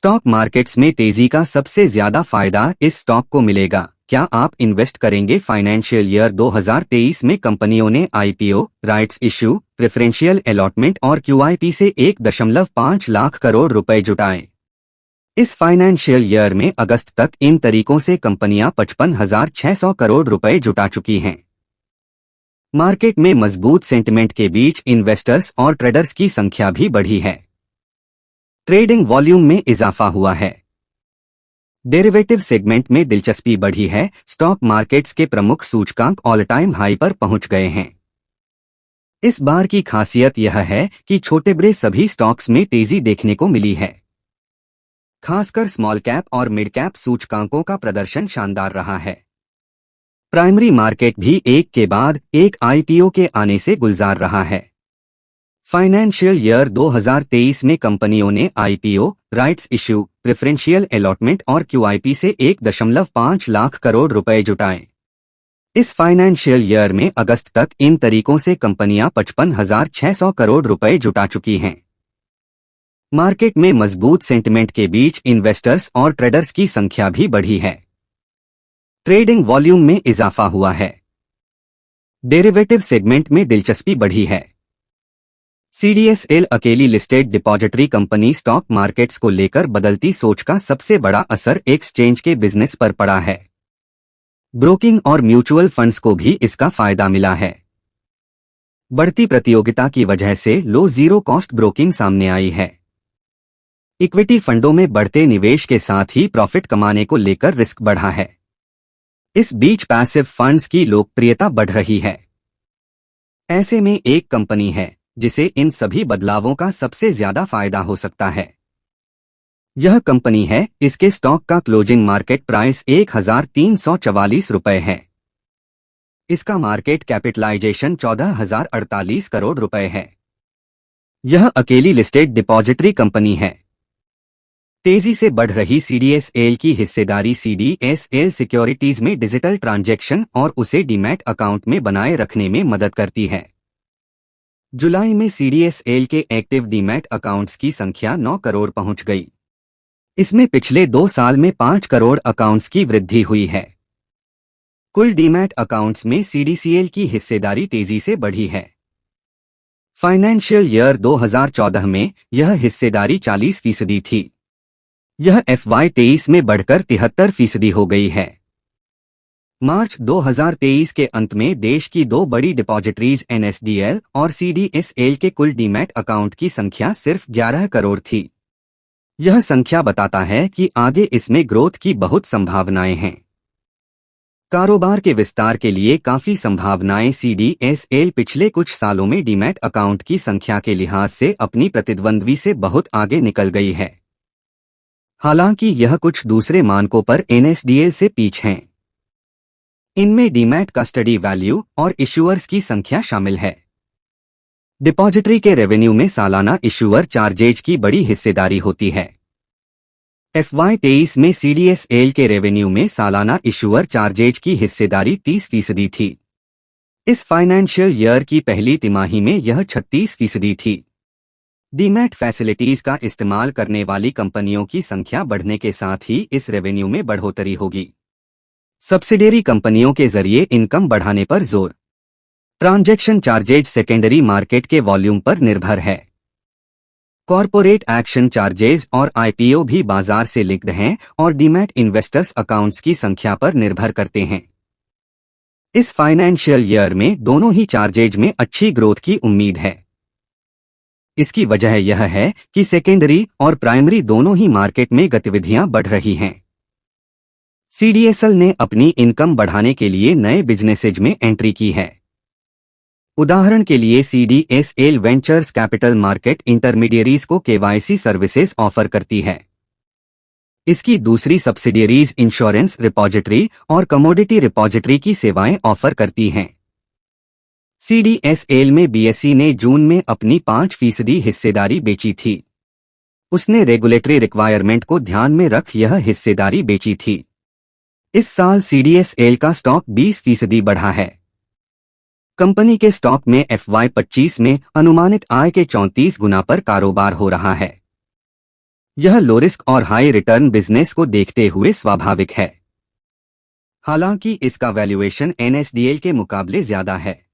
Stock markets में तेजी का सबसे ज्यादा फायदा इस स्टॉक को मिलेगा। क्या आप इन्वेस्ट करेंगे? फाइनेंशियल ईयर 2023 में कंपनियों ने IPO, rights issue, preferential allotment और क्यूआईपी से 1.5 लाख करोड़ रुपए जुटाए। इस फाइनेंशियल ईयर में अगस्त तक इन तरीकों से कंपनियां 55,600 करोड़ रुपए जुटा चुकी हैं। मार्केट में मजबूत सेंटिमेंट के बीच इन्वेस्टर्स और ट्रेडर्स की संख्या भी बढ़ी है। ट्रेडिंग वॉल्यूम में इजाफा हुआ है। डेरिवेटिव सेगमेंट में दिलचस्पी बढ़ी है। स्टॉक मार्केट्स के प्रमुख सूचकांक ऑल टाइम हाई पर पहुंच गए हैं। इस बार की खासियत यह है कि छोटे बड़े सभी स्टॉक्स में तेजी देखने को मिली है। खासकर स्मॉल कैप और मिड कैप सूचकांकों का प्रदर्शन शानदार रहा है। प्राइमरी मार्केट भी एक के बाद एक आईपीओ के आने से गुलजार रहा है। फाइनेंशियल ईयर 2023 में कंपनियों ने IPO, rights issue, preferential allotment और क्यूआईपी से 1.5 लाख करोड़ रुपए जुटाए। इस फाइनेंशियल ईयर में अगस्त तक इन तरीकों से कंपनियां 55,600 करोड़ रुपए जुटा चुकी हैं। मार्केट में मजबूत सेंटिमेंट के बीच इन्वेस्टर्स और ट्रेडर्स की संख्या भी बढ़ी है। ट्रेडिंग वॉल्यूम में इजाफा हुआ है। डेरिवेटिव सेगमेंट में दिलचस्पी बढ़ी है। सीडीएसएल अकेली listed depository company. Stock markets को लेकर बदलती सोच का सबसे बड़ा असर एक्सचेंज के बिजनेस पर पड़ा है। ब्रोकिंग और म्यूचुअल फंड्स को भी इसका फायदा मिला है। बढ़ती प्रतियोगिता की वजह से लो जीरो कॉस्ट ब्रोकिंग सामने आई है। इक्विटी फंडों में बढ़ते निवेश के साथ ही प्रॉफिट कमाने को लेकर रिस्क बढ़ा है। इस बीच पैसिव फंड्स की लोकप्रियता बढ़ रही है। ऐसे में एक कंपनी है जिसे इन सभी बदलावों का सबसे ज्यादा फायदा हो सकता है। यह कंपनी है। इसके स्टॉक का क्लोजिंग मार्केट प्राइस 1,344 रुपए है। इसका मार्केट कैपिटलाइजेशन 14,048 करोड़ रुपए है। यह अकेली लिस्टेड डिपॉजिटरी कंपनी है। तेजी से बढ़ रही सीडीएसएल की हिस्सेदारी सीडीएसएल सिक्योरिटीज में डिजिटल ट्रांजैक्शन और उसे डीमैट अकाउंट में बनाए रखने में मदद करती है। जुलाई में सीडीएसएल के एक्टिव डीमैट अकाउंट्स की संख्या 9 करोड़ पहुंच गई। इसमें पिछले 2 साल में 5 करोड़ अकाउंट्स की वृद्धि हुई है। कुल डीमैट अकाउंट्स में सीडीसीएल की हिस्सेदारी तेजी से बढ़ी है। फाइनेंशियल ईयर 2014 में यह हिस्सेदारी 40% थी। यह FY23 में बढ़कर 73% हो गई है। मार्च 2023 के अंत में देश की 2 बड़ी डिपॉजिटरीज एनएसडीएल और सीडीएसएल के कुल डीमैट अकाउंट की संख्या सिर्फ 11 करोड़ थी। यह संख्या बताता है कि आगे इसमें ग्रोथ की बहुत संभावनाएं हैं। कारोबार के विस्तार के लिए काफी संभावनाएं। सीडीएसएल पिछले कुछ सालों में डीमैट अकाउंट की संख्या के लिहाज से अपनी प्रतिद्वंद्वी से बहुत आगे निकल गई है। हालांकि यह कुछ दूसरे मानकों पर एनएसडीएल से पीछे हैं। इनमें डीमैट कस्टडी वैल्यू और इश्यूअर्स की संख्या शामिल है। डिपॉजिटरी के रेवेन्यू में सालाना इश्यूअर चार्जेज की बड़ी हिस्सेदारी होती है। FY23 में सीडीएसएल के रेवेन्यू में सालाना इश्यूअर चार्जेज की हिस्सेदारी 30% थी। इस फाइनेंशियल ईयर की पहली तिमाही में यह 36% थी। डीमैट फैसिलिटीज का इस्तेमाल करने वाली कंपनियों की संख्या बढ़ने के साथ ही इस रेवेन्यू में बढ़ोतरी होगी। सब्सिडियरी कंपनियों के जरिए इनकम बढ़ाने पर जोर। ट्रांजैक्शन चार्जेज सेकेंडरी मार्केट के वॉल्यूम पर निर्भर है। कॉर्पोरेट एक्शन चार्जेज और आईपीओ भी बाजार से लिंक्ड हैं और डीमैट इन्वेस्टर्स अकाउंट्स की संख्या पर निर्भर करते हैं। इस फाइनेंशियल ईयर में दोनों ही चार्जेज में अच्छी ग्रोथ की उम्मीद है। इसकी वजह यह है कि सेकेंडरी और प्राइमरी दोनों ही मार्केट में गतिविधियां बढ़ रही हैं। सीडीएसएल ने अपनी इनकम बढ़ाने के लिए नए बिजनेसेज में एंट्री की है। उदाहरण के लिए CDSL ventures capital market intermediaries को केवाईसी सर्विसेज ऑफर करती है। इसकी दूसरी सब्सिडियरीज इंश्योरेंस रिपॉजिटरी और कमोडिटी रिपॉजिटरी की सेवाएं ऑफर करती हैं। सीडीएसएल में बीएसई ने जून में अपनी 5% हिस्सेदारी बेची थी। उसने रेगुलेटरी रिक्वायरमेंट को ध्यान में रख यह हिस्सेदारी बेची थी। इस साल सीडीएसएल का स्टॉक 20% बढ़ा है। कंपनी के स्टॉक में FY25 में अनुमानित आय के 34 गुना पर कारोबार हो रहा है। यह लो रिस्क और हाई रिटर्न बिजनेस को देखते हुए स्वाभाविक है। हालांकि इसका वैल्यूएशन एनएसडीएल के मुकाबले ज्यादा है।